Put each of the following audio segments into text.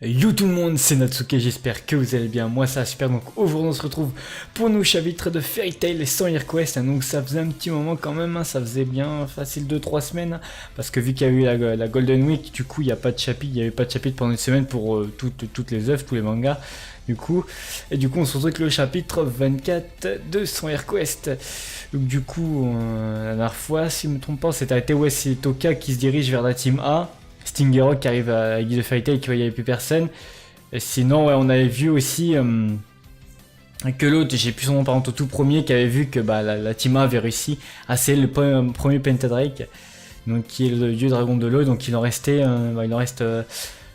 Yo tout le monde, c'est Natsuke, j'espère que vous allez bien, moi ça va super. Donc aujourd'hui on se retrouve pour nos chapitres de Fairy Tail sans HeroQuest. Donc ça faisait un petit moment quand même, ça faisait bien facile 2-3 semaines. Parce que vu qu'il y a eu la Golden Week, du coup il n'y a pas de chapitre, il n'y avait pas de chapitre pendant une semaine pour toutes les œuvres, tous les mangas. Du coup on se retrouve avec le chapitre 24 de son HeroQuest. Donc du coup la dernière fois, si je me trompe pas, c'était arrêté ouais, c'est Toka qui se dirige vers la team A. Stingerok qui arrive à la guide de Fairy Tail, qui voit qu'il n'y avait plus personne. Et sinon, ouais, on avait vu aussi que l'autre, j'ai plus son nom par contre, au tout premier, qui avait vu que la Team A avait réussi à sceller le premier Pentadrake, donc qui est le dieu dragon de l'eau. Donc il en restait,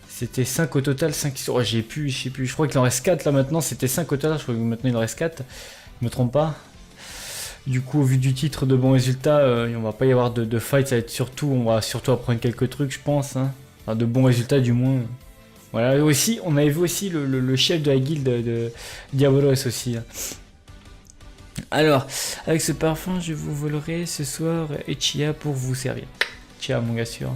c'était 5 au total, 5 oh, je sais plus, je crois qu'il en reste 4 là maintenant, c'était 5 au total, je crois que maintenant il en reste 4, je me trompe pas. Du coup, au vu du titre de bons résultats, on va pas y avoir de fight, ça va être surtout, on va surtout apprendre quelques trucs, je pense. Hein. Enfin, de bons résultats, du moins. Voilà, et aussi, on avait vu aussi le chef de la guilde de Diabolos aussi. Hein. Alors, avec ce parfum, je vous volerai ce soir Echia pour vous servir. Echia, mon gars sûr.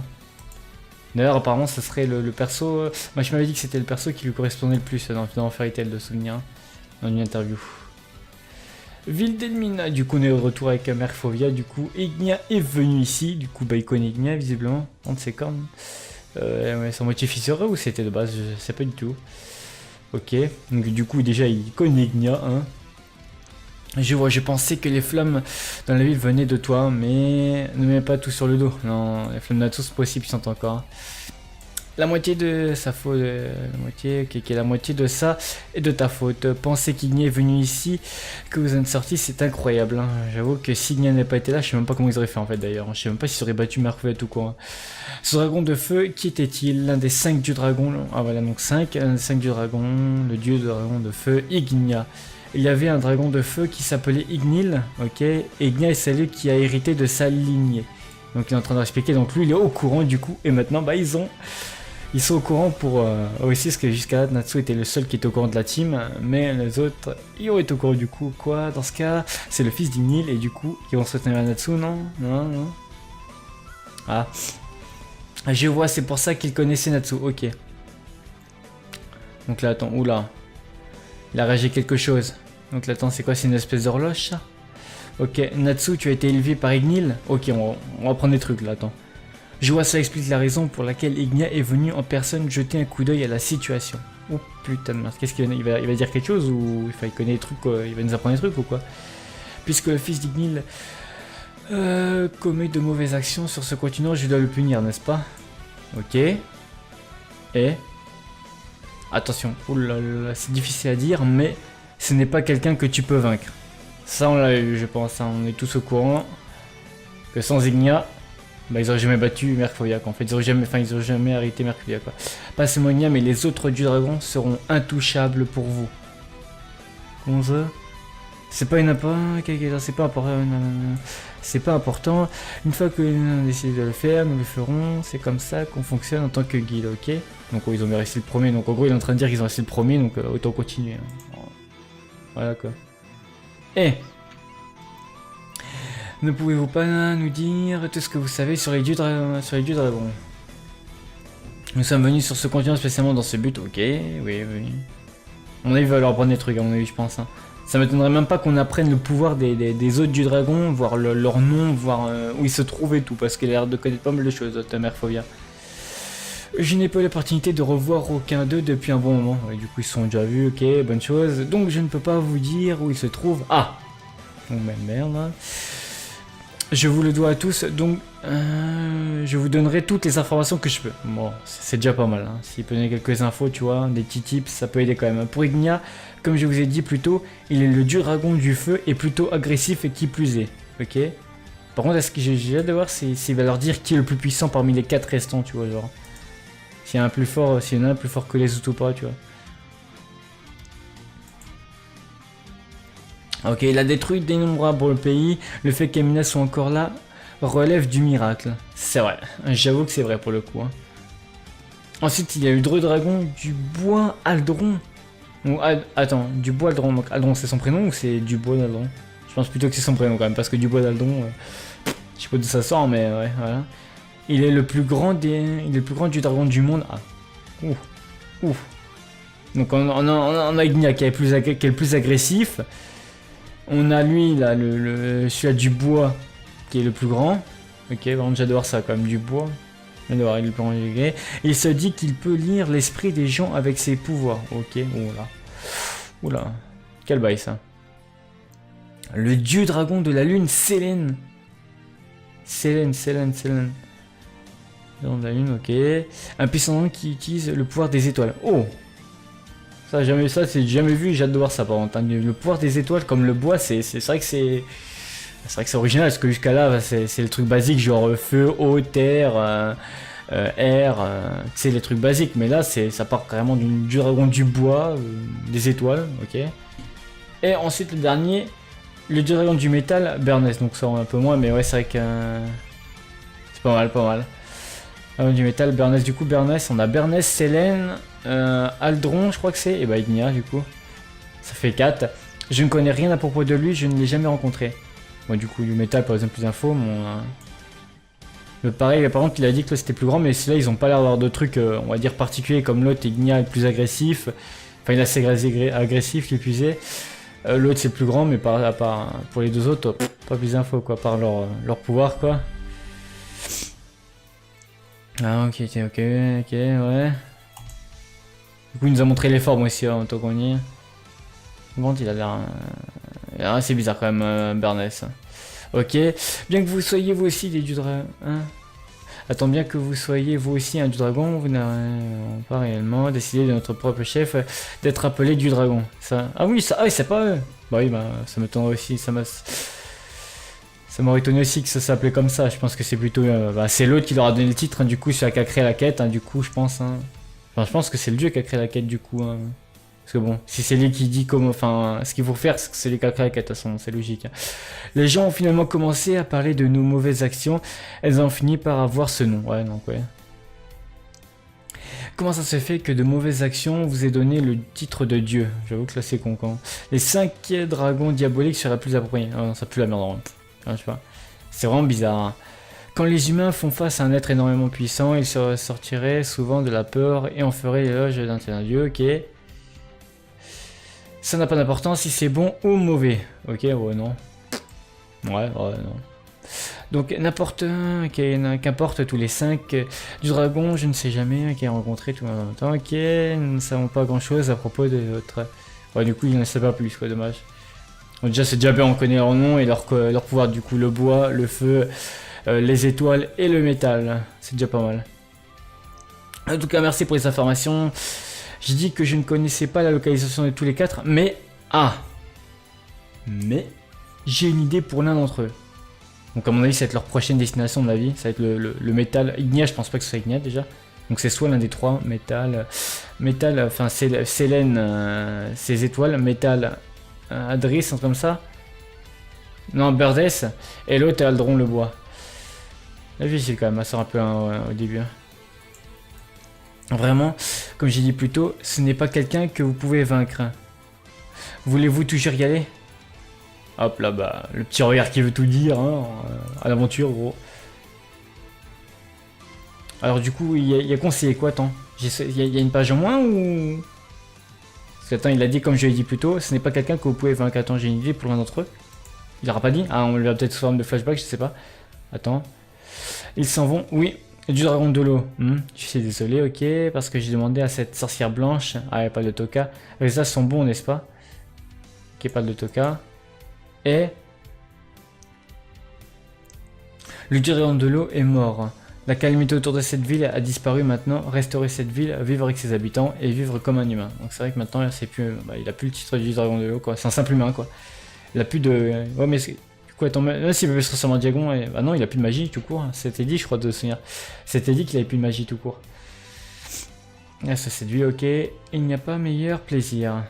D'ailleurs, apparemment, ça serait le perso. Moi, je m'avais dit que c'était le perso qui lui correspondait le plus dans Fairy Tail de souvenir, hein, dans une interview. Ville d'Elmina, du coup on est de retour avec Merfovia, du coup Ignia est venu ici, du coup il connaît Ignia visiblement, on ne sait quand. Ouais, c'est en moitié fissuré ou c'était de base, je sais pas du tout. Ok, donc du coup déjà il connaît Ignia, hein. Je pensais que les flammes dans la ville venaient de toi, mais ne mets pas tout sur le dos. Non, les flammes Natsu c'est possible, ils sont encore. La moitié de sa faute, la moitié de ça et de ta faute. Penser qu'Ignia est venu ici, que vous êtes sorti, c'est incroyable. Hein. J'avoue que si Ignia n'avait pas été là, je sais même pas comment ils auraient fait en fait d'ailleurs. Je sais même pas s'ils auraient battu Merfovia ou quoi. Ce dragon de feu, qui était-il? L'un des 5 dieux dragons. Ah voilà, donc 5, un des 5 dieux dragons, le dieu de dragon de feu, Ignia. Il y avait un dragon de feu qui s'appelait Ignil, ok. Ignia est celui qui a hérité de sa lignée. Donc il est en train d'expliquer, donc lui il est au courant du coup, et maintenant ils sont au courant pour aussi, parce que jusqu'à là, Natsu était le seul qui était au courant de la team, mais les autres, ils ont été au courant du coup. Quoi, dans ce cas, c'est le fils d'Ignil, et du coup, ils vont se retenir à Natsu, non. Ah, je vois, c'est pour ça qu'il connaissait Natsu, ok. Donc là, attends, oula. Il a réagi quelque chose. Donc là, attends, c'est quoi, c'est une espèce d'horloge, ça? Ok, Natsu, tu as été élevé par Ignil. Ok, on va prendre des trucs, là, attends. Je vois, ça explique la raison pour laquelle Ignia est venu en personne jeter un coup d'œil à la situation. Oh putain de merde, qu'est-ce qu'il va dire quelque chose ou il connaît des trucs, quoi. Il va nous apprendre des trucs ou quoi? Puisque le fils d'Ignil commet de mauvaises actions sur ce continent, je dois le punir, n'est-ce pas? Ok. Et attention, oulala, c'est difficile à dire, mais ce n'est pas quelqu'un que tu peux vaincre. Ça on l'a eu, je pense, hein. On est tous au courant que sans Ignia, ils auraient jamais battu Merfovia, en fait, ils auraient jamais arrêté Merfovia, quoi. Pas seulement Ignia, mais les autres dieux dragons seront intouchables pour vous. Comment ça? C'est pas c'est pas important. Une fois que nous avons décidé de le faire, nous le ferons. C'est comme ça qu'on fonctionne en tant que guide, ok? Donc ils ont réussi le premier, donc en gros il est en train de dire qu'ils ont réussi le premier, donc autant continuer. Hein. Voilà quoi. Ne pouvez-vous pas nous dire tout ce que vous savez sur les dieux dragons? Nous sommes venus sur ce continent spécialement dans ce but, ok, oui. On va leur apprendre des trucs, à mon avis, je pense. Hein. Ça m'étonnerait même pas qu'on apprenne le pouvoir des autres dieux dragons, voir leur nom, voir où ils se trouvent et tout, parce qu'il a l'air de connaître pas mal de choses, ta Merfovia. Je n'ai pas eu l'opportunité de revoir aucun d'eux depuis un bon moment. Ouais, du coup, ils sont déjà vus, ok, bonne chose. Donc, je ne peux pas vous dire où ils se trouvent. Ah! Oh, merde, hein. Je vous le dois à tous, donc je vous donnerai toutes les informations que je peux. Bon, c'est déjà pas mal. Hein. S'il peut donner quelques infos, tu vois, des petits tips, ça peut aider quand même. Pour Ignia, comme je vous ai dit plus tôt, il est le dieu dragon du feu et plutôt agressif et qui plus est. Ok. Par contre, est-ce que j'ai hâte de voir s'il va leur dire qui est le plus puissant parmi les 4 restants, tu vois, genre. S'il y en a un plus fort que les autres ou pas, tu vois. Ok, il a détruit d'innombrables pays. Le fait qu'Amina soit encore là relève du miracle. C'est vrai, j'avoue que c'est vrai pour le coup. Hein. Ensuite, il y a eu Dreux Dragon du bois Aldron. Ou, attends, du bois Aldron. Donc, Aldron, c'est son prénom ou c'est du bois d'Aldron? Je pense plutôt que c'est son prénom quand même, parce que du bois d'Aldron, je sais pas d'où ça sort, mais ouais, voilà. Il est le plus grand du dragon du monde. Ah, ouf, ouf. Donc on a Ignia qui est le plus agressif. On a lui là, celui-là du bois qui est le plus grand. Ok, par contre j'adore ça quand même, du bois. J'adore, il est le plus grand degré. Il se dit qu'il peut lire l'esprit des gens avec ses pouvoirs. Ok, oula. Oula, quel bail ça. Le dieu dragon de la lune, Sélène. Sélène. Dans la lune, ok. Un puissant qui utilise le pouvoir des étoiles. Oh! Ça, c'est jamais vu, j'ai hâte de voir ça par contre. Le pouvoir des étoiles comme le bois, c'est vrai que c'est. C'est vrai que c'est original, parce que jusqu'à là, c'est le truc basique, genre feu, eau, terre, air, tu sais, les trucs basiques. Mais là, ça part carrément du dragon du bois, des étoiles, ok. Et ensuite, le dernier, le dieu dragon du métal, Bernès. Donc ça, un peu moins, mais ouais, c'est vrai que. C'est pas mal. Du métal, Bernès, du coup, Bernès, on a Bernès, Sélène, Aldron, je crois que c'est, et bah Ignia, du coup. Ça fait 4. Je ne connais rien à propos de lui, je ne l'ai jamais rencontré. Bon, du coup, du métal, par exemple, plus d'infos, le pareil, par contre, il a dit que c'était plus grand, mais celui-là, ils ont pas l'air d'avoir de trucs, on va dire, particuliers, comme l'autre, Ignia est plus agressif. Enfin, il est assez agressif, qui puisait. L'autre, c'est plus grand, mais à part, pour les deux autres, pas plus d'infos, quoi, par leur pouvoir, quoi. Ah ok, ouais. Du coup il nous a montré les formes aussi en tant qu'on y est. Bon, il a l'air assez bizarre quand même, Bernès. Ok, bien que vous soyez vous aussi des dieux dragons. Hein, attends, bien que vous soyez vous aussi un dieu dragon, vous n'avez pas réellement décidé de notre propre chef d'être appelé dieu dragon. Ça... Ah oui, c'est pas eux. Bah oui, bah ça me tombe aussi, ça m'aurait étonné aussi que ça s'appelait comme ça. Je pense que c'est plutôt... c'est l'autre qui leur a donné le titre, hein, du coup, celui qui a créé la quête, hein, du coup, je pense. Hein. Enfin, je pense que c'est le dieu qui a créé la quête, du coup. Hein. Parce que bon, si c'est lui qui dit comment... Enfin, ce qu'il faut faire, c'est lui qui a créé la quête, de toute façon, c'est logique. Hein. Les gens ont finalement commencé à parler de nos mauvaises actions. Elles ont fini par avoir ce nom. Ouais, donc, ouais. Comment ça se fait que de mauvaises actions vous aient donné le titre de dieu? J'avoue que là, c'est con, quand. Les 5 dragons diaboliques seraient plus appropriés. Ah non, ça pue la merde, en je sais pas. C'est vraiment bizarre. Hein. Quand les humains font face à un être énormément puissant, ils se sortiraient souvent de la peur et en feraient l'éloge d'un tel dieu, ok. Ça n'a pas d'importance si c'est bon ou mauvais. Ok, ouais, non. Ouais, non. Donc n'importe, qu'importe tous les 5 du dragon, je ne sais jamais, qui a rencontré tout en même temps, ok, nous ne savons pas grand chose à propos de votre... Ouais, du coup, il ne sait pas plus, quoi, dommage. Donc déjà c'est déjà bien, on connaît leur nom et leur pouvoir, du coup le bois, le feu, les étoiles et le métal. C'est déjà pas mal. En tout cas merci pour les informations. J'ai dit que je ne connaissais pas la localisation de tous les 4, mais... Ah, mais j'ai une idée pour l'un d'entre eux. Donc à mon avis ça va être leur prochaine destination de la vie. Ça va être le métal. Ignia, je pense pas que ce soit Ignia déjà. Donc c'est soit l'un des 3, métal, enfin Sélène, ses étoiles, métal... Adris, un truc comme ça. Non, Berdès. Et l'autre est Aldron le bois. La vie, c'est quand même, ça sort un peu au début. Hein. Vraiment, comme j'ai dit plus tôt, ce n'est pas quelqu'un que vous pouvez vaincre. Voulez-vous toujours y aller? Hop là, bah, le petit regard qui veut tout dire, hein, à l'aventure, gros. Alors, du coup, il y a conseillé quoi, attends? Il y a une page en moins ou. Parce que, attends, il a dit, comme je l'ai dit plus tôt, ce n'est pas quelqu'un que vous pouvez vaincre. Attends, j'ai une idée pour l'un d'entre eux. Il aura pas dit? Ah, on lui a peut-être sous forme de flashback, je sais pas. Attends. Ils s'en vont. Oui, du dragon de l'eau. Je suis désolé, ok, parce que j'ai demandé à cette sorcière blanche. Ah, il n'y a pas de Toka. Les résultats sont bons, n'est-ce pas? Ok, pas de Toka. Et... le dieu dragon de l'eau est mort. La calamité autour de cette ville a disparu maintenant. Restaurer cette ville, vivre avec ses habitants et vivre comme un humain. Donc c'est vrai que maintenant c'est plus, il a plus le titre du dragon de l'eau, quoi. C'est un simple humain, quoi. Il a plus de... Ouais, mais du coup, attends, même s'il peut se transformer en dragon, et... bah non, il a plus de magie tout court. Hein. C'était dit, je crois, de souvenir. C'était dit qu'il avait plus de magie tout court. Ah, ça c'est lui, ok. Il n'y a pas meilleur plaisir.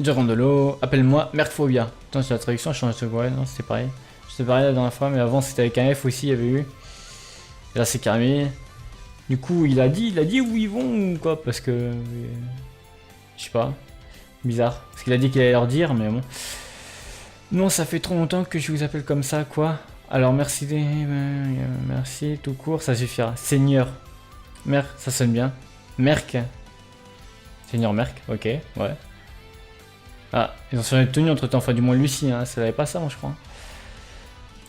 Dragon de l'eau, appelle-moi Mercphobia. Attends, c'est la traduction, je change de quoi? Non, c'était pareil. C'était pareil la dernière fois, mais avant c'était avec un F aussi, il y avait eu. Et là c'est carré. Du coup, il a dit où ils vont ou quoi? Parce que. Je sais pas. Bizarre. Parce qu'il a dit qu'il allait leur dire, mais bon. Non, ça fait trop longtemps que je vous appelle comme ça, quoi. Alors merci, merci, tout court, ça suffira. Seigneur. Merc, ça sonne bien. Merc. Seigneur Merc, ok, ouais. Ah, ils ont changé de tenue entre temps, enfin du moins Lucie, hein, ça n'avait pas ça, moi, je crois.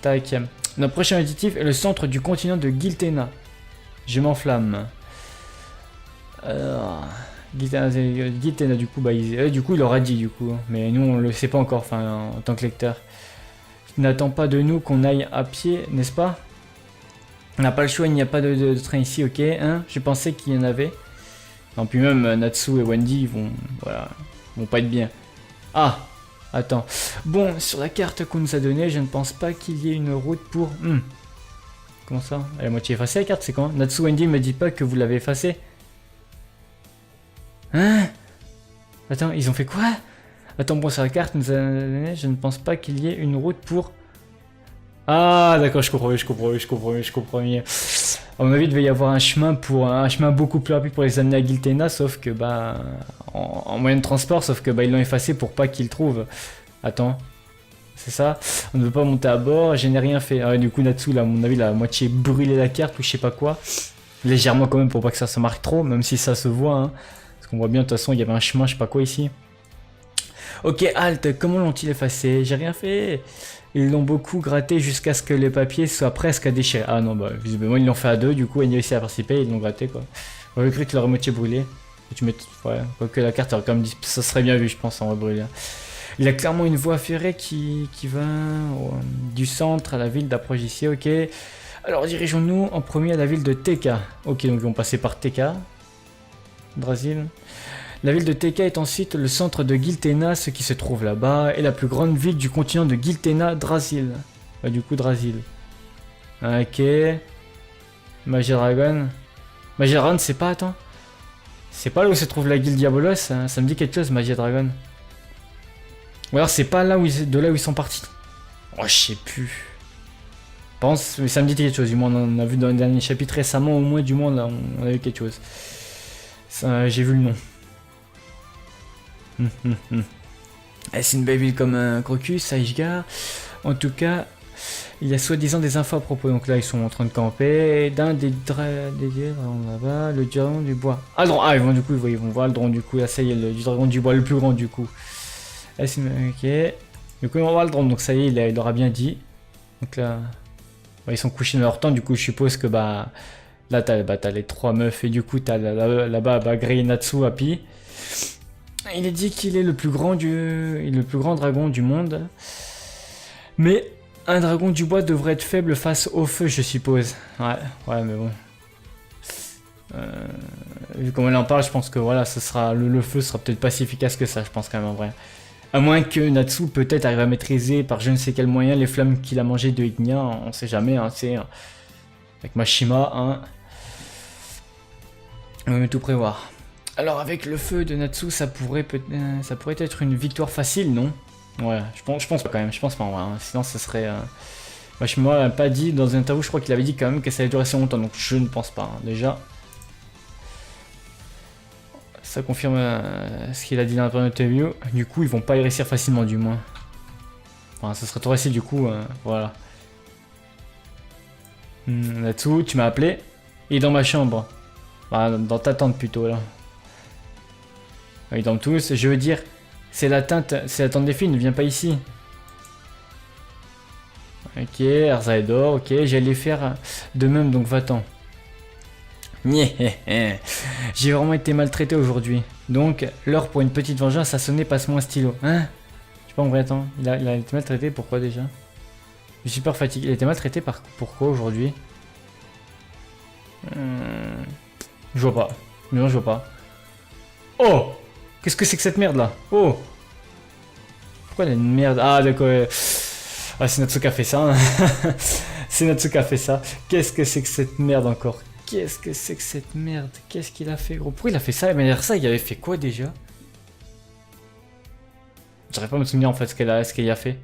Tac. Notre prochain additif est le centre du continent de Giltena. Je m'enflamme. Alors... Giltena, du coup, bah, du coup, il aura dit, du coup. Mais nous, on le sait pas encore, enfin, en tant que lecteur. N'attend pas de nous qu'on aille à pied, n'est-ce pas? On n'a pas le choix, il n'y a pas de train ici, ok, hein? Je pensais qu'il y en avait. Non, puis même Natsu et Wendy, ils vont, voilà, vont pas être bien. Ah, attends. Bon, sur la carte qu'on nous a donnée, je ne pense pas qu'il y ait une route pour... Comment ça? Elle est à moitié effacée la carte, c'est quand? Natsu Wendy me dit pas que vous l'avez effacée. Hein? Attends, ils ont fait quoi? Attends, bon, sur la carte nous a donné, je ne pense pas qu'il y ait une route pour... Ah, d'accord, je comprends mieux. À mon avis, il devait y avoir un chemin beaucoup plus rapide pour les amener à Giltena, sauf que, bah, en moyen de transport, sauf que, bah, ils l'ont effacé pour pas qu'ils le trouvent. Attends, c'est ça? On ne veut pas monter à bord, je n'ai rien fait. Ah, du coup, Natsu, là, à mon avis, il a à moitié brûlé la carte ou je sais pas quoi. Légèrement quand même pour pas que ça se marque trop, même si ça se voit, hein. Parce qu'on voit bien, de toute façon, il y avait un chemin, je sais pas quoi ici. Ok, halte, comment l'ont-ils effacé? J'ai rien fait. Ils l'ont beaucoup gratté jusqu'à ce que les papiers soient presque à déchirer. Ah non, bah visiblement ils l'ont fait à deux, du coup Enya aussi a participé, ils l'ont gratté quoi. J'aurais cru qu'il aurait moitié brûlé. Et tu mets... Ouais, quoique la carte aurait quand même dit... Ça serait bien vu je pense en rebrûler. Il y a clairement une voie ferrée qui va du centre à la ville d'approche ici, ok. Alors dirigeons-nous en premier à la ville de Teka. Ok, donc ils vont passer par Teka. Drasil. La ville de Teka est ensuite le centre de Giltena, ce qui se trouve là-bas, et la plus grande ville du continent de Giltena, Drasil. Bah, du coup, Drasil. Ok. Magidragon. Magidragon, c'est pas, attends. C'est pas là où se trouve la guilde Diabolos, hein. Ça me dit quelque chose, Magidragon. Ou alors c'est pas là où de là où ils sont partis. Oh, je sais plus. Pense, mais ça me dit quelque chose, du moins on a vu dans le dernier chapitre récemment, au moins du moins là, on a vu quelque chose. J'ai vu le nom. C'est une belle ville comme un crocus, Saishgar. En tout cas, il y a soi-disant des infos à propos. Donc là, ils sont en train de camper. D'un des dragons là-bas, le dragon du bois. Ah, non, ils vont du coup, ils vont voir le dragon du coup. Là, ça y est, le dragon du bois, le plus grand du coup. Ok. Du coup, ils vont voir le dragon. Donc ça y est, il aura bien dit. Donc là, ils sont couchés dans leur temps. Du coup, je suppose que bah là, t'as les trois meufs et du coup, t'as là-bas, bah, Grey, Natsu, Happy. Il est dit qu'il est le plus grand dragon du monde. Mais un dragon du bois devrait être faible face au feu, je suppose. Ouais, mais bon. Vu comment elle en parle, je pense que voilà, le feu sera peut-être pas si efficace que ça, je pense quand même en vrai. À moins que Natsu peut-être arrive à maîtriser par je ne sais quel moyen les flammes qu'il a mangées de Ignia, on sait jamais, hein, c'est avec Mashima, hein. On va tout prévoir. Alors avec le feu de Natsu, ça pourrait être une victoire facile, non? Ouais, je pense pas quand même, je pense pas en vrai, hein. Sinon ça serait... Mashima n'a pas dit, dans une interview je crois qu'il avait dit quand même que ça allait durer assez longtemps, donc je ne pense pas, hein. Déjà. Ça confirme ce qu'il a dit dans la interview, du coup ils vont pas y réussir facilement du moins. Enfin ça serait trop facile du coup, voilà. Natsu, tu m'as appelé? Il est dans ma chambre. Enfin, dans ta tente plutôt là. Ils dorment tous, je veux dire, c'est la tente des filles, ne viens pas ici. Ok, Erza dort, ok, j'allais faire de même, donc va-t'en. J'ai vraiment été maltraité aujourd'hui. Donc, l'heure pour une petite vengeance a sonné, passe-moi un stylo. Hein? Je sais pas en vrai, attends, il a été maltraité, pourquoi déjà? Je suis super fatigué, il a été maltraité pourquoi aujourd'hui? Je vois pas, non je vois pas. Oh! Qu'est-ce que c'est que cette merde là? Oh! Pourquoi elle a une merde? Ah d'accord. Ah c'est Natsu qui a fait ça. Hein. C'est Natsu qui a fait ça. Qu'est-ce que c'est que cette merde encore? Qu'est-ce que c'est que cette merde? Qu'est-ce qu'il a fait gros? Pourquoi il a fait ça? Mais ça il avait fait quoi déjà? J'arrive pas à me souvenir en fait ce qu'elle a fait.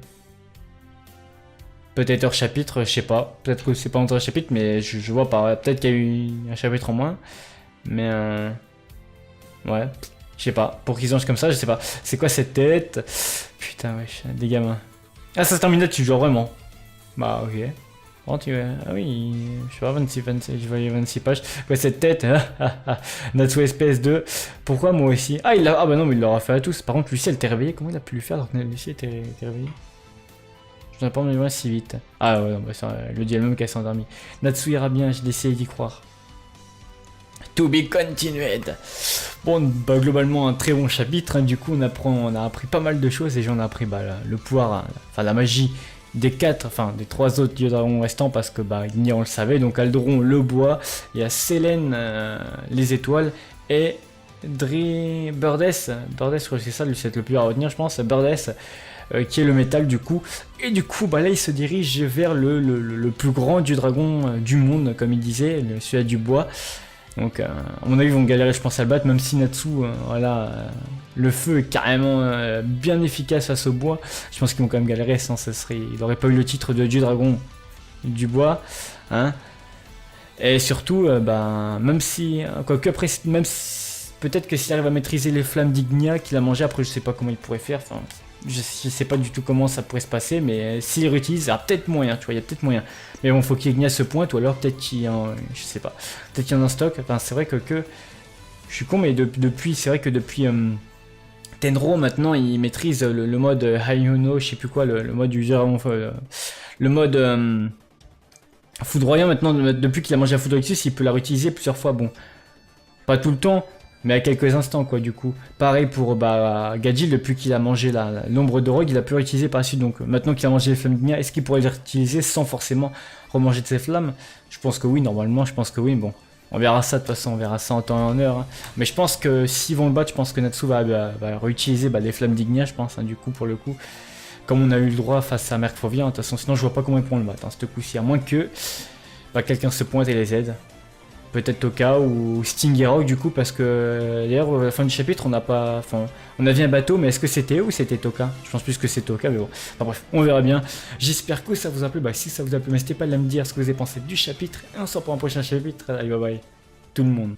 Peut-être hors chapitre, je sais pas. Peut-être que c'est pas entre chapitre, mais je vois pas. Peut-être qu'il y a eu un chapitre en moins. Mais ouais, je sais pas. Pour qu'ils changent comme ça, je sais pas. C'est quoi cette tête? Putain, wesh, des gamins. Ah, ça se termine là-dessus, genre vraiment. Bah, ok. Oh, ah oui, je sais pas, 26, je voyais 26 pages. Quoi, cette tête? Natsu SPS2. Pourquoi moi aussi? Ah, ah bah non, mais il l'aura fait à tous. Par contre, Lucie, elle t'est réveillée. Comment il a pu lui faire alors que Lucie était réveillée? Je n'ai pas me si vite. Ah ouais, non, bah ça, elle le dit elle-même qu'elle s'est endormie. Natsu ira bien, j'ai essayé d'y croire. To be continued. Bon, bah globalement un très bon chapitre. Hein. Du coup, on a appris pas mal de choses et j'en ai appris le pouvoir, hein, enfin la magie des des 3 autres dieux dragons restants parce que bah Ignia on le savait. Donc Aldron le bois, il y a Selene les étoiles et Birdess, je crois que c'est ça c'est le plus à retenir je pense, Birdess qui est le métal du coup. Et du coup bah là il se dirige vers le plus grand dieu dragon du monde comme il disait, celui du bois. Donc à mon avis ils vont galérer je pense à le battre, même si Natsu voilà le feu est carrément bien efficace face au bois. Je pense qu'ils vont quand même galérer, sinon il aurait pas eu le titre de dieu dragon du bois, hein. Et surtout bah même si quoique après même si, peut-être que s'il arrive à maîtriser les flammes d'Ignia qu'il a mangé, après je sais pas comment il pourrait faire, enfin je sais pas du tout comment ça pourrait se passer, mais s'il réutilise, il y a peut-être moyen, tu vois, il y a peut-être moyen. Mais bon, faut qu'Ignia se pointe, ou alors peut-être qu'il y a je sais pas, peut-être qu'il y en a un stock. Enfin, c'est vrai que je suis con, mais depuis, c'est vrai que depuis Tenro, maintenant, il maîtrise le mode Hayuno, je sais plus quoi, le mode du le mode foudroyant, maintenant, depuis qu'il a mangé la foudre Ixus, il peut la réutiliser plusieurs fois, bon, pas tout le temps, mais à quelques instants quoi du coup. Pareil pour Gadjil, depuis qu'il a mangé l'ombre de Rogue, il a pu réutiliser par la suite. Donc maintenant qu'il a mangé les flammes d'Ignia, est-ce qu'il pourrait les réutiliser sans forcément remanger de ses flammes? Je pense que oui, normalement je pense que oui. Bon, on verra ça de toute façon, on verra ça en temps et en heure. Hein. Mais je pense que s'ils vont le battre, je pense que Natsu va réutiliser les flammes d'Ignia, je pense, hein, du coup pour le coup. Comme on a eu le droit face à Mercrovia, hein, de toute façon sinon je vois pas comment ils pourront le battre, hein, ce coup-ci. À moins que quelqu'un se pointe et les aide. Peut-être Toka ou Sting Rock du coup, parce que d'ailleurs à la fin du chapitre on a vu un bateau, mais est-ce que c'était eux ou c'était Toka? Je pense plus que c'est Toka, mais bon, enfin bref, on verra bien. J'espère que ça vous a plu. Si ça vous a plu, n'hésitez pas à me dire ce que vous avez pensé du chapitre et on se revoit pour un prochain chapitre. Allez, bye bye tout le monde.